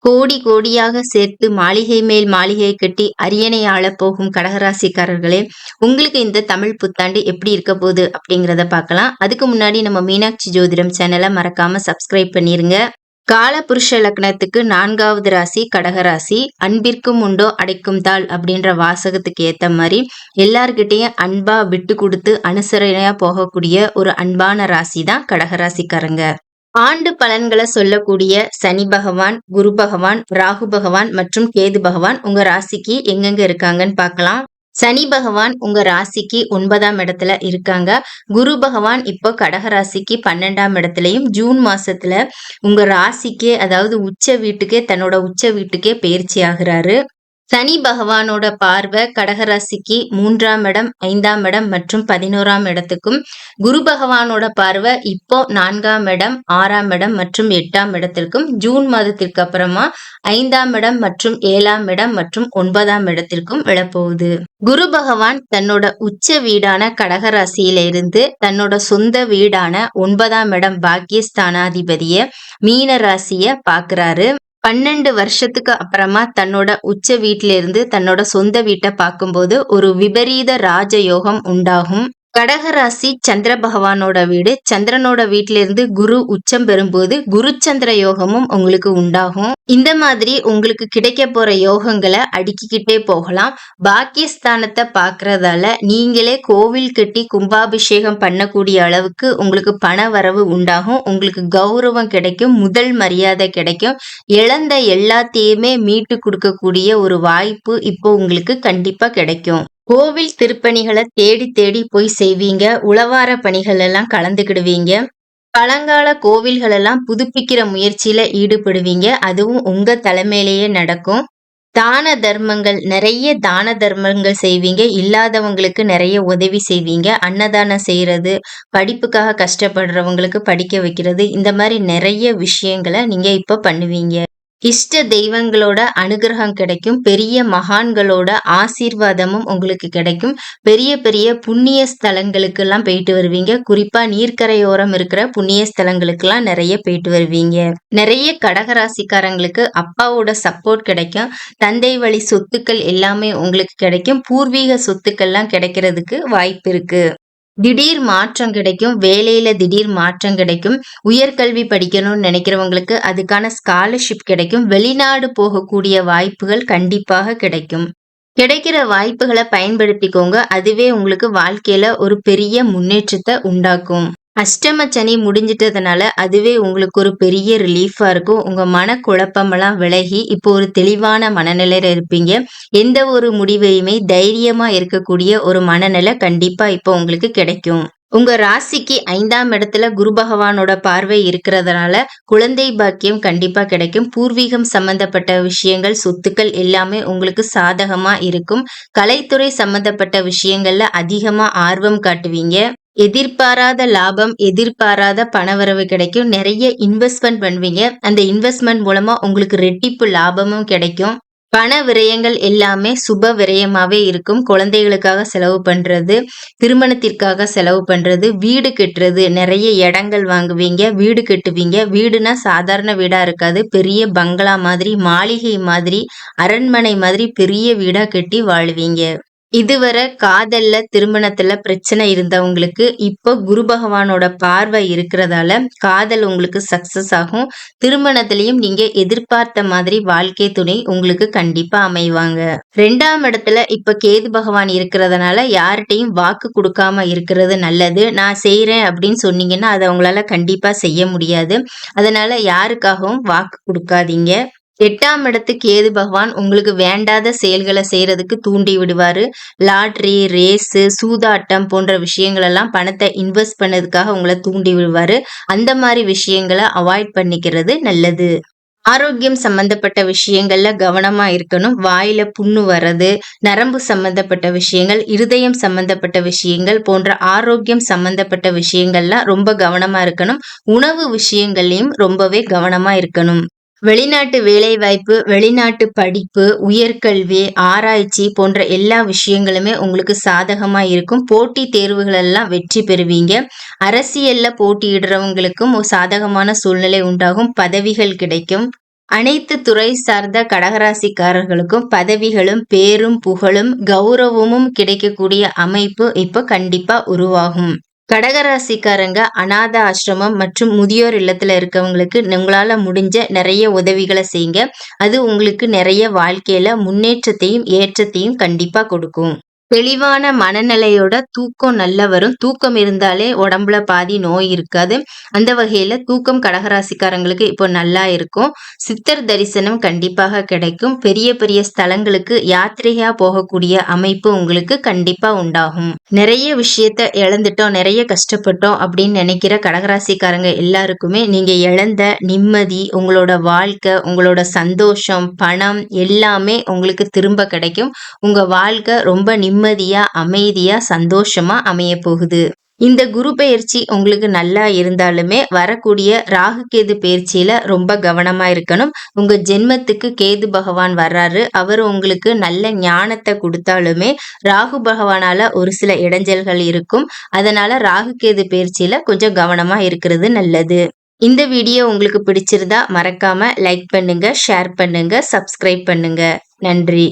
கோடி கோடியாக சேர்த்து மாளிகை மேல் மாளிகை கட்டி அரியணை ஆளப் போகும் கடகராசிக்காரர்களே, உங்களுக்கு இந்த தமிழ் புத்தாண்டு எப்படி இருக்க போகுது அப்படிங்கிறத பார்க்கலாம். அதுக்கு முன்னாடி நம்ம மீனாட்சி ஜோதிடம் சேனலை மறக்காம சப்ஸ்கிரைப் பண்ணிருங்க. காலபுருஷ லக்னத்துக்கு 4வது ராசி கடகராசி. அன்பிற்கும் உண்டோ அடைக்கும் தாள் அப்படின்ற வாசகத்துக்கு ஏத்த மாதிரி எல்லார்கிட்டையும் அன்பா விட்டு கொடுத்து அனுசரணையா போகக்கூடிய ஒரு அன்பான ராசி தான் கடகராசிக்காரங்க. ஆண்டு பலன்களை சொல்லக்கூடிய சனி பகவான், குரு பகவான், ராகு பகவான் மற்றும் கேது பகவான் உங்க ராசிக்கு எங்கெங்க இருக்காங்கன்னு பார்க்கலாம். சனி பகவான் உங்க ராசிக்கு 9ஆம் இடத்துல இருக்காங்க. குரு பகவான் இப்போ கடக ராசிக்கு 12ஆம் இடத்துலயும் ஜூன் மாசத்துல உங்க ராசிக்கே, அதாவது உச்ச வீட்டுக்கே, தன்னோட உச்ச வீட்டுக்கே பயிற்சி ஆகுறாரு. சனி பகவானோட பார்வை கடகராசிக்கு 3ஆம் இடம், 5ஆம் இடம் மற்றும் 11ஆம் இடத்துக்கும், குரு பகவானோட பார்வை இப்போ 4ஆம் இடம், 6ஆம் இடம் மற்றும் 8ஆம் இடத்திற்கும், ஜூன் மாதத்திற்கு அப்புறமா 5ஆம் இடம் மற்றும் 7ஆம் இடம் மற்றும் 9ஆம் இடத்திற்கும் விழப்போகுது. குரு பகவான் தன்னோட உச்ச வீடான கடகராசியில இருந்து தன்னோட சொந்த வீடான 9ஆம் இடம் பாக்கியஸ்தானாதிபதிய மீன ராசிய பாக்குறாரு. 12 வருஷத்துக்கு அப்புறமா தன்னோட உச்ச வீட்டில இருந்து தன்னோட சொந்த வீட்டை பார்க்கும்போது ஒரு விபரீத ராஜயோகம் உண்டாகும். கடகராசி சந்திர பகவானோட வீடு. சந்திரனோட வீட்டில இருந்து குரு உச்சம் பெறும்போது குரு சந்திர யோகமும் உங்களுக்கு உண்டாகும். இந்த மாதிரி உங்களுக்கு கிடைக்க போற யோகங்களை அடுக்கிக்கிட்டே போகலாம். பாக்கியஸ்தானத்தை பாக்குறதால நீங்களே கோவில் கட்டி கும்பாபிஷேகம் பண்ணக்கூடிய அளவுக்கு உங்களுக்கு பண வரவு உண்டாகும். உங்களுக்கு கௌரவம் கிடைக்கும், முதல் மரியாதை கிடைக்கும். இழந்த எல்லாத்தையுமே மீட்டு கொடுக்கக்கூடிய ஒரு வாய்ப்பு இப்போ உங்களுக்கு கண்டிப்பா கிடைக்கும். கோவில் திருப்பணிகளை தேடி தேடி போய் செய்வீங்க. உழவார பணிகள் எல்லாம் கலந்துக்கிடுவீங்க. பழங்கால கோவில்கள் எல்லாம் புதுப்பிக்கிற முயற்சியில ஈடுபடுவீங்க. அதுவும் உங்க தலைமையிலேயே நடக்கும். தான தர்மங்கள், நிறைய தான தர்மங்கள் செய்வீங்க. இல்லாதவங்களுக்கு நிறைய உதவி செய்வீங்க. அன்னதானம் செய்யறது, படிப்புக்காக கஷ்டப்படுறவங்களுக்கு படிக்க வைக்கிறது, இந்த மாதிரி நிறைய விஷயங்களை நீங்க இப்ப பண்ணுவீங்க. இஷ்ட தெய்வங்களோட அனுகிரகம் கிடைக்கும். பெரிய மகான்களோட ஆசீர்வாதமும் உங்களுக்கு கிடைக்கும். பெரிய பெரிய புண்ணிய ஸ்தலங்களுக்கு எல்லாம் போயிட்டு வருவீங்க. குறிப்பா நீர்க்கரையோரம் இருக்கிற புண்ணிய ஸ்தலங்களுக்கு எல்லாம் நிறைய போயிட்டு வருவீங்க. நிறைய கடகராசிக்காரங்களுக்கு அப்பாவோட சப்போர்ட் கிடைக்கும். தந்தை வழி சொத்துக்கள் எல்லாமே உங்களுக்கு கிடைக்கும். பூர்வீக சொத்துக்கள்லாம் கிடைக்கிறதுக்கு வாய்ப்பு இருக்கு. திடீர் மாற்றம் கிடைக்கும். வேலையில திடீர் மாற்றம் கிடைக்கும். உயர்கல்வி படிக்கணும்னு நினைக்கிறவங்களுக்கு அதுக்கான ஸ்காலர்ஷிப் கிடைக்கும். வெளிநாடு போகக்கூடிய வாய்ப்புகள் கண்டிப்பாக கிடைக்கும். கிடைக்கிற வாய்ப்புகளை பயன்படுத்திக்கோங்க. அதுவே உங்களுக்கு வாழ்க்கையில ஒரு பெரிய முன்னேற்றத்தை உண்டாக்கும். அஷ்டம சனி முடிஞ்சிட்டதுனால அதுவே உங்களுக்கு ஒரு பெரிய ரிலீஃபா இருக்கும். உங்க மன குழப்பமெல்லாம் விலகி இப்போ ஒரு தெளிவான மனநிலையில இருப்பீங்க. எந்த ஒரு முடிவையுமே தைரியமா இருக்கக்கூடிய ஒரு மனநிலை கண்டிப்பா இப்போ உங்களுக்கு கிடைக்கும். உங்க ராசிக்கு 5ஆம் இடத்துல குரு பகவானோட பார்வை இருக்கிறதுனால குழந்தை பாக்கியம் கண்டிப்பா கிடைக்கும். பூர்வீகம் சம்பந்தப்பட்ட விஷயங்கள், சொத்துக்கள் எல்லாமே உங்களுக்கு சாதகமா இருக்கும். கலைத்துறை சம்பந்தப்பட்ட விஷயங்கள்ல அதிகமா ஆர்வம் காட்டுவீங்க. எதிர்பாராத லாபம், எதிர்பாராத பணவரவு கிடைக்கும். நிறைய இன்வெஸ்ட்மெண்ட் பண்ணுவீங்க. அந்த இன்வெஸ்ட்மெண்ட் மூலமா உங்களுக்கு ரெட்டிப்பு லாபமும் கிடைக்கும். பண விரயங்கள் எல்லாமே சுப விரயமாவே இருக்கும். குழந்தைகளுக்காக செலவு பண்றது, திருமணத்திற்காக செலவு பண்றது, வீடு கட்டுறது, நிறைய இடங்கள் வாங்குவீங்க, வீடு கட்டுவீங்க. வீடுனா சாதாரண வீடா இருக்காது. பெரிய பங்களா மாதிரி, மாளிகை மாதிரி, அரண்மனை மாதிரி பெரிய வீடா கட்டி வாழுவீங்க. இதுவரை காதல்ல, திருமணத்துல பிரச்சனை இருந்தவங்களுக்கு இப்போ குரு பகவானோட பார்வை இருக்கிறதால காதல் உங்களுக்கு சக்சஸ் ஆகும். திருமணத்திலையும் நீங்க எதிர்பார்த்த மாதிரி வாழ்க்கை துணை உங்களுக்கு கண்டிப்பா அமைவாங்க. 2ஆம் இடத்துல இப்ப கேது பகவான் இருக்கிறதுனால யார்கிட்டையும் வாக்கு கொடுக்காம இருக்கிறது நல்லது. நான் செய்யறேன் அப்படின்னு சொன்னீங்கன்னா அதை உங்களால கண்டிப்பா செய்ய முடியாது. அதனால யாருக்காகவும் வாக்கு கொடுக்காதீங்க. 8ஆம் இடத்துக்கு கேது பகவான் உங்களுக்கு வேண்டாத செயல்களை செய்யறதுக்கு தூண்டி விடுவாரு. லாட்ரி, ரேஸு, சூதாட்டம் போன்ற விஷயங்கள் எல்லாம் பணத்தை இன்வெஸ்ட் பண்ணதுக்காக உங்களை தூண்டி விடுவாரு. அந்த மாதிரி விஷயங்களை அவாய்ட் பண்ணிக்கிறது நல்லது. ஆரோக்கியம் சம்பந்தப்பட்ட விஷயங்கள்ல கவனமா இருக்கணும். வாயில புண்ணு வர்றது, நரம்பு சம்பந்தப்பட்ட விஷயங்கள், இருதயம் சம்பந்தப்பட்ட விஷயங்கள் போன்ற ஆரோக்கியம் சம்பந்தப்பட்ட விஷயங்கள்லாம் ரொம்ப கவனமா இருக்கணும். உணவு விஷயங்கள்லயும் ரொம்பவே கவனமா இருக்கணும். வெளிநாட்டு வேலைவாய்ப்பு, வெளிநாட்டு படிப்பு, உயர்கல்வி, ஆராய்ச்சி போன்ற எல்லா விஷயங்களுமே உங்களுக்கு சாதகமா இருக்கும். போட்டி தேர்வுகள் எல்லாம் வெற்றி பெறுவீங்க. அரசியல்ல போட்டியிடுறவங்களுக்கும் ஒரு சாதகமான சூழ்நிலை உண்டாகும். பதவிகள் கிடைக்கும். அனைத்து துறை சார்ந்த கடகராசிக்காரர்களுக்கும் பதவிகளும் பேரும் புகழும் கௌரவமும் கிடைக்கக்கூடிய அமைப்பு இப்ப கண்டிப்பா உருவாகும். கடகராசிக்காரங்க அநாத ஆசிரமம் மற்றும் முதியோர் இல்லத்துல இருக்கவங்களுக்கு உங்களால முடிஞ்ச நிறைய உதவிகளை செய்யுங்க. அது உங்களுக்கு நிறைய வாழ்க்கையில முன்னேற்றத்தையும் ஏற்றத்தையும் கண்டிப்பா கொடுக்கும். தெளிவான மனநிலையோட தூக்கம் நல்லா வரும். தூக்கம் இருந்தாலே உடம்புல பாதி நோய் இருக்காது. அந்த வகையில தூக்கம் கடகராசிக்காரங்களுக்கு இப்போ நல்லா இருக்கும். சித்தர் தரிசனம் கண்டிப்பாக கிடைக்கும். பெரிய பெரிய ஸ்தலங்களுக்கு யாத்திரையா போகக்கூடிய அமைப்பு உங்களுக்கு கண்டிப்பா உண்டாகும். நிறைய விஷயத்த இழந்துட்டோம், நிறைய கஷ்டப்பட்டோம் அப்படின்னு நினைக்கிற கடகராசிக்காரங்க எல்லாருக்குமே நீங்க இழந்த நிம்மதி, உங்களோட வாழ்க்கை, உங்களோட சந்தோஷம், பணம் எல்லாமே உங்களுக்கு திரும்ப கிடைக்கும். உங்க வாழ்க்கை ரொம்ப நிம்மதியா, அமைதியா, சந்தோஷமா அமைய போகுது. இந்த குரு பெயர்ச்சி உங்களுக்கு நல்லா இருந்தாலுமே வரக்கூடிய ராகு கேது பெயர்ச்சியில ரொம்ப கவனமா இருக்கணும். உங்க ஜென்மத்துக்கு கேது பகவான் வர்றாரு. அவர் உங்களுக்கு நல்ல ஞானத்தை கொடுத்தாலுமே ராகு பகவானால ஒரு சில இடைஞ்சல்கள் இருக்கும். அதனால ராகு கேது பெயர்ச்சியில கொஞ்சம் கவனமா இருக்கிறது நல்லது. இந்த வீடியோ உங்களுக்கு பிடிச்சிருந்தா மறக்காம லைக் பண்ணுங்க, ஷேர் பண்ணுங்க, சப்ஸ்கிரைப் பண்ணுங்க. நன்றி.